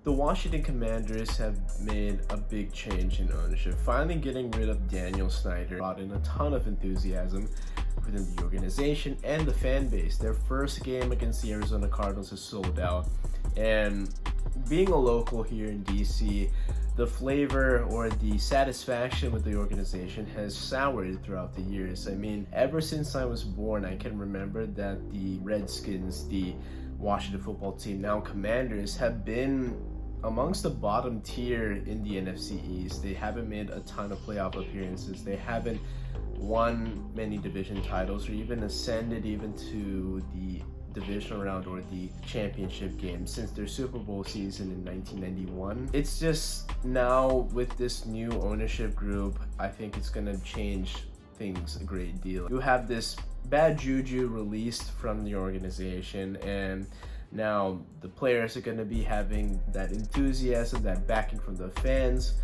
The Washington Commanders have made a big change in ownership. Finally getting rid of Daniel Snyder brought in a ton of enthusiasm within the organization and the fan base. Their first game against the Arizona Cardinals is sold out. And being a local here in DC, the flavor or the satisfaction with the organization has soured throughout the years. I mean, ever since I was born, I can remember that the Redskins, the Washington football team, now Commanders, have been amongst the bottom tier in the NFC East. They haven't made a ton of playoff appearances. They haven't won many division titles or even ascended even to the divisional round or the championship game since their Super Bowl season in 1991. It's just now with this new ownership group, I think it's gonna change things a great deal. You have this bad juju released from the organization, and now the players are going to be having that enthusiasm, that backing from the fans,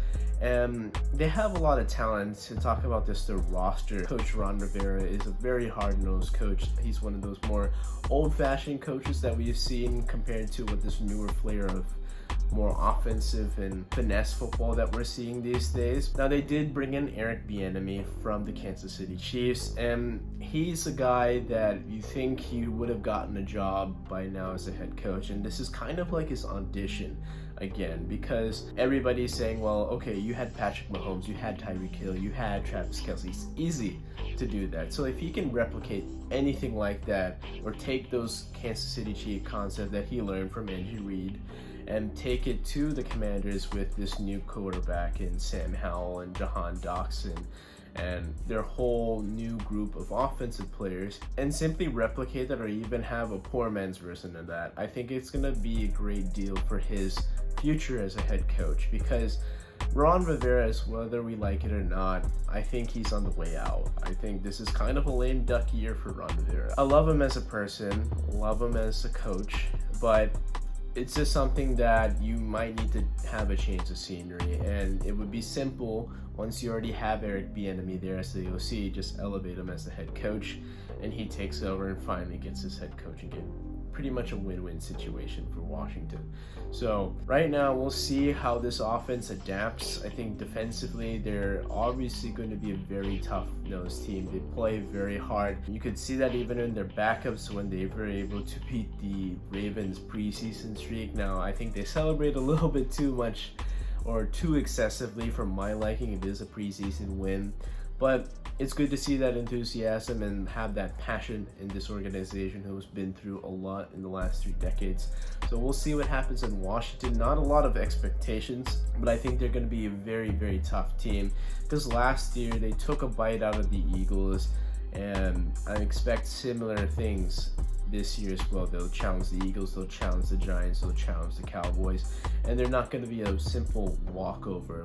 and they have a lot of talent. To talk about this, the roster, Coach Ron Rivera is a very hard-nosed coach. He's one of those more old-fashioned coaches that we've seen compared to what this newer flair of more offensive and finesse football that we're seeing these days. Now, they did bring in Eric Bieniemy from the Kansas City Chiefs, and he's a guy that you think he would have gotten a job by now as a head coach, and this is kind of like his audition again, because everybody's saying, well, okay, you had Patrick Mahomes, you had Tyreek Hill, you had Travis Kelce. It's easy to do that. So if he can replicate anything like that, or take those Kansas City Chiefs concept that he learned from Andy Reid and take it to the Commanders with this new quarterback in Sam Howell and Jahan Dotson and their whole new group of offensive players, and simply replicate that or even have a poor man's version of that, I think it's going to be a great deal for his future as a head coach, because Ron Rivera, whether we like it or not, I think he's on the way out. I think this is kind of a lame duck year for Ron Rivera. I love him as a person, love him as a coach, but it's just something that you might need to have a change of scenery, and it would be simple once you already have Eric Bieniemy there as the OC, just elevate him as the head coach, and he takes over and finally gets his head coaching gig. Pretty much a win-win situation for Washington. So right now we'll see how this offense adapts. I think defensively they're obviously going to be a very tough-nosed team. They play very hard. You could see that even in their backups when they were able to beat the Ravens preseason streak. Now I think they celebrate a little bit too much or too excessively for my liking. It is a preseason win, but it's good to see that enthusiasm and have that passion in this organization who's been through a lot in the last 3 decades. So we'll see what happens in Washington. Not a lot of expectations, but I think they're going to be a very, very tough team, because last year they took a bite out of the Eagles, and I expect similar things this year as well. They'll challenge the Eagles, they'll challenge the Giants, they'll challenge the Cowboys, and they're not going to be a simple walkover